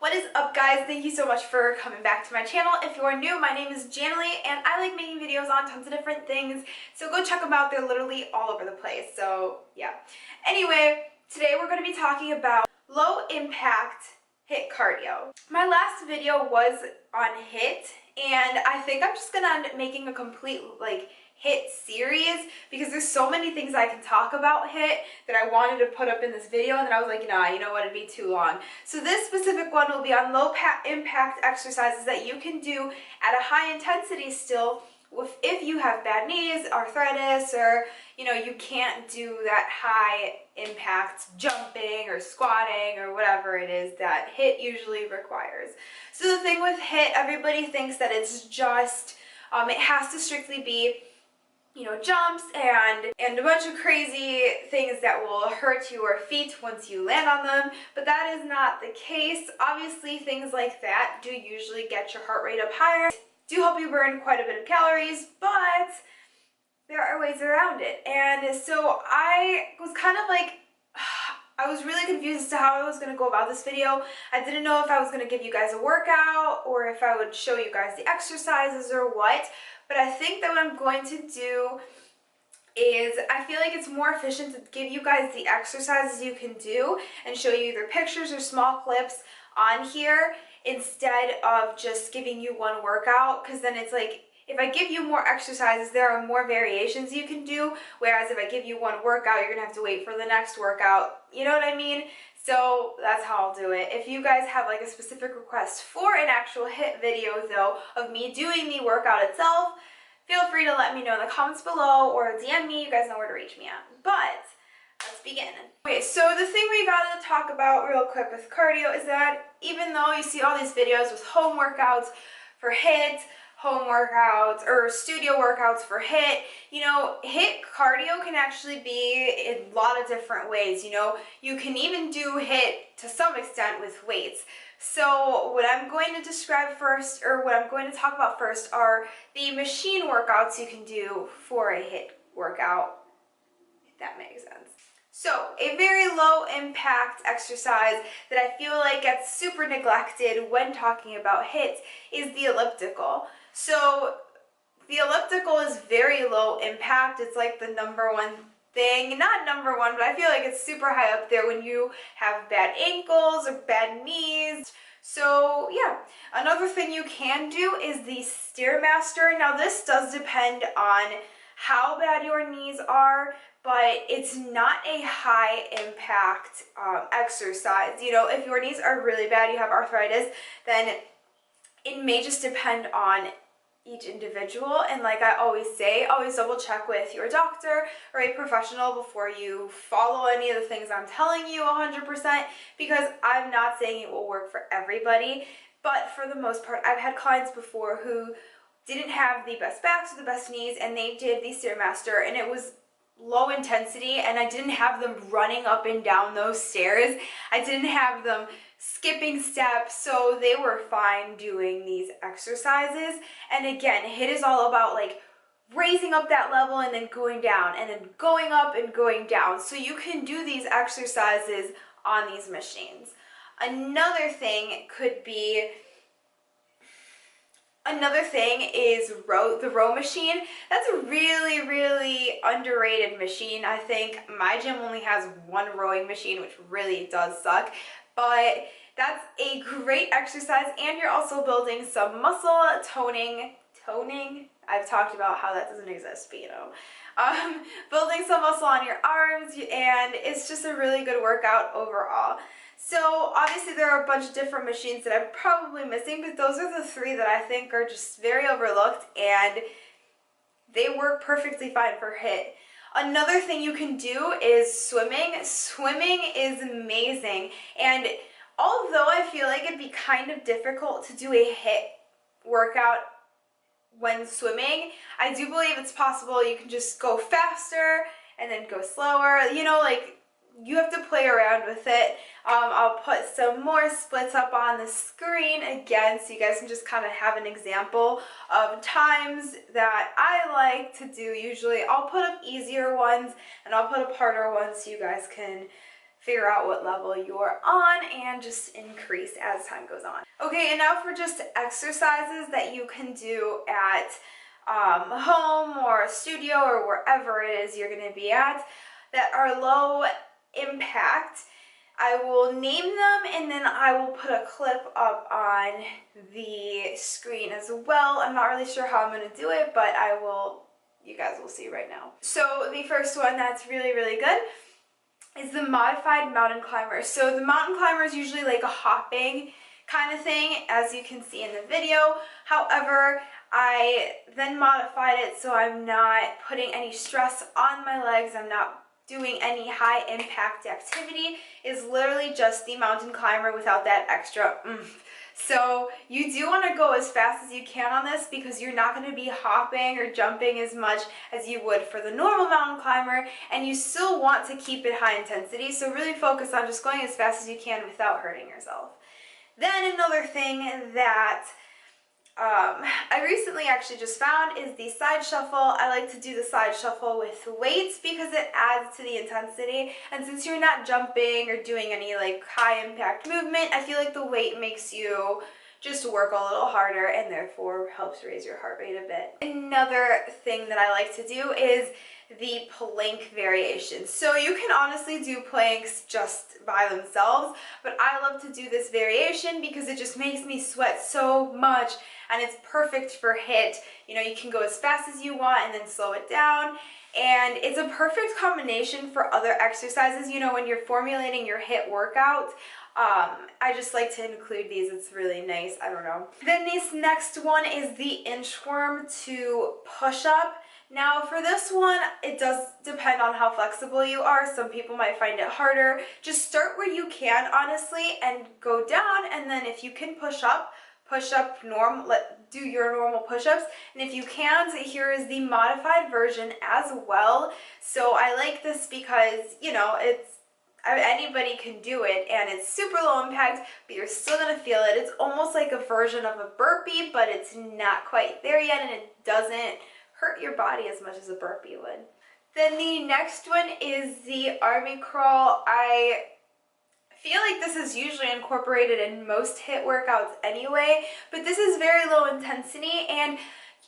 What is up, guys? Thank you so much for coming back to my channel. If you are new, my name is Janalee and I like making videos on tons of different things, so go check them out. They're literally all over the place, so yeah. Anyway, today we're going to be talking about low impact HIIT cardio. My last video was on HIIT and I think I'm just going to end up making a complete HIIT series because there's so many things I can talk about HIIT that I wanted to put up in this video, and then I was like, nah, you know what, it'd be too long. So this specific one will be on low impact exercises that you can do at a high intensity still if you have bad knees, arthritis, or you can't do that high impact jumping or squatting or whatever it is that HIIT usually requires. So the thing with HIIT, everybody thinks that it's just it has to strictly be jumps and a bunch of crazy things that will hurt your feet once you land on them, but that is not the case. Obviously, things like that do usually get your heart rate up higher, do help you burn quite a bit of calories, but there are ways around it. And so I was kind of like, I was really confused as to how I was going to go about this video. I didn't know if I was going to give you guys a workout or if I would show you guys the exercises or what. But I think that what I'm going to do is I feel like it's more efficient to give you guys the exercises you can do and show you either pictures or small clips on here instead of just giving you one workout, because then it's like, if I give you more exercises, there are more variations you can do, whereas if I give you one workout, you're going to have to wait for the next workout. You know what I mean? So that's how I'll do it. If you guys have like a specific request for an actual HIIT video though, of me doing the workout itself, feel free to let me know in the comments below or DM me. You guys know where to reach me at. But let's begin. Okay, so the thing we gotta talk about real quick with cardio is that even though you see all these videos with home workouts for HIIT, home workouts or studio workouts for HIIT, HIIT cardio can actually be in a lot of different ways. You can even do HIIT to some extent with weights. So what I'm going to describe first, or what I'm going to talk about first, are the machine workouts you can do for a HIIT workout, if that makes sense. So a very low impact exercise that I feel like gets super neglected when talking about HIIT is the elliptical. So the elliptical is very low impact. It's like the number one thing, not number one, but I feel like it's super high up there when you have bad ankles or bad knees. So yeah, another thing you can do is the Stairmaster. Now this does depend on how bad your knees are, but it's not a high impact exercise. If your knees are really bad, you have arthritis, then it may just depend on each individual, and like I always say, always double check with your doctor or a professional before you follow any of the things I'm telling you 100%, because I'm not saying it will work for everybody, but for the most part, I've had clients before who didn't have the best backs or the best knees, and they did the Stairmaster, and it was low intensity, and I didn't have them running up and down those stairs. I didn't have them skipping steps, so they were fine doing these exercises. And again, HIIT is all about like raising up that level and then going down and then going up and going down. So you can do these exercises on these machines. Another thing is the row machine. That's a really, really underrated machine. I think my gym only has one rowing machine, which really does suck, but that's a great exercise, and you're also building some muscle toning. I've talked about how that doesn't exist, but building some muscle on your arms, and it's just a really good workout overall. So obviously there are a bunch of different machines that I'm probably missing, but those are the three that I think are just very overlooked, and they work perfectly fine for HIIT. Another thing you can do is swimming. Swimming is amazing, and although I feel like it'd be kind of difficult to do a HIIT workout when swimming, I do believe it's possible. You can just go faster and then go slower, you have to play around with it. I'll put some more splits up on the screen again so you guys can just kind of have an example of times that I like to do. Usually I'll put up easier ones and I'll put up harder ones so you guys can figure out what level you're on and just increase as time goes on. Okay, and now for just exercises that you can do at home or a studio or wherever it is you're going to be at that are low impact. I will name them and then I will put a clip up on the screen as well. I'm not really sure how I'm going to do it, but you guys will see right now. So the first one that's really, really good is the modified mountain climber. So the mountain climber is usually like a hopping kind of thing, as you can see in the video. However, I then modified it so I'm not putting any stress on my legs. I'm not doing any high impact activity. It's literally just the mountain climber without that extra oomph. So you do want to go as fast as you can on this because you're not going to be hopping or jumping as much as you would for the normal mountain climber, and you still want to keep it high intensity. So really focus on just going as fast as you can without hurting yourself. Then another thing that I recently actually just found is the side shuffle. I like to do the side shuffle with weights because it adds to the intensity, and since you're not jumping or doing any like high impact movement, I feel like the weight makes you just work a little harder and therefore helps raise your heart rate a bit. Another thing that I like to do is the plank variation. So you can honestly do planks just by themselves, but I love to do this variation because it just makes me sweat so much, and it's perfect for HIIT. You know, you can go as fast as you want and then slow it down, and it's a perfect combination for other exercises. You know, when you're formulating your HIIT workout, I just like to include these. It's really nice. I don't know. Then this next one is the inchworm to push-up. Now for this one, it does depend on how flexible you are. Some people might find it harder. Just start where you can, honestly, and go down, and then if you can push up do your normal push-ups, and if you can't, here is the modified version as well. So I like this because, you know, anybody can do it, and it's super low impact, but you're still gonna feel it. It's almost like a version of a burpee, but it's not quite there yet, and it doesn't hurt your body as much as a burpee would. Then the next one is the army crawl. I feel like this is usually incorporated in most HIIT workouts anyway, but this is very low intensity, and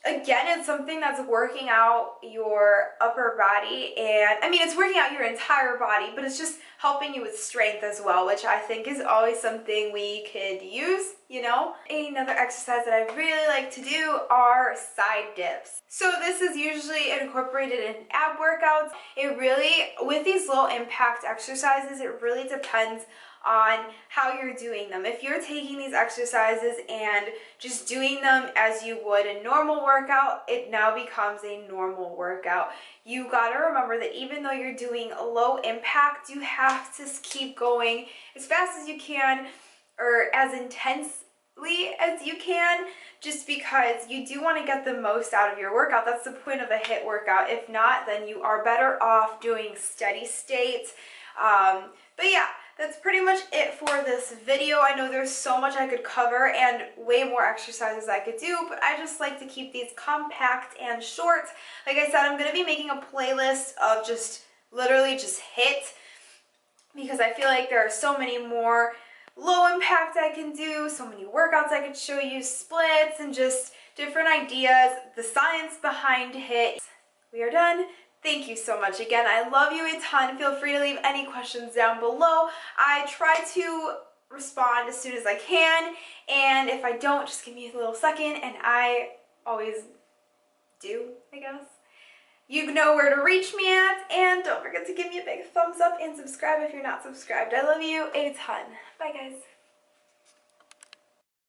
again, it's something that's working out your upper body, and I mean, it's working out your entire body, but it's just helping you with strength as well, which I think is always something we could use, you know? Another exercise that I really like to do are side dips. So this is usually incorporated in ab workouts. It really, with these low impact exercises, it really depends on how you're doing them. If you're taking these exercises and just doing them as you would a normal workout, it now becomes a normal workout. You gotta remember that even though you're doing a low impact, you have to keep going as fast as you can or as intensely as you can, just because you do want to get the most out of your workout. That's the point of a HIIT workout. If not, then you are better off doing steady state. But yeah, that's pretty much it for this video. I know there's so much I could cover and way more exercises I could do, but I just like to keep these compact and short. Like I said, I'm going to be making a playlist of just literally just HIIT, because I feel like there are so many more low impact I can do, so many workouts I could show you, splits, and just different ideas, the science behind HIIT. We are done. Thank you so much. Again, I love you a ton. Feel free to leave any questions down below. I try to respond as soon as I can, and if I don't, just give me a little second, and I always do, I guess. You know where to reach me at, and don't forget to give me a big thumbs up and subscribe if you're not subscribed. I love you a ton. Bye, guys.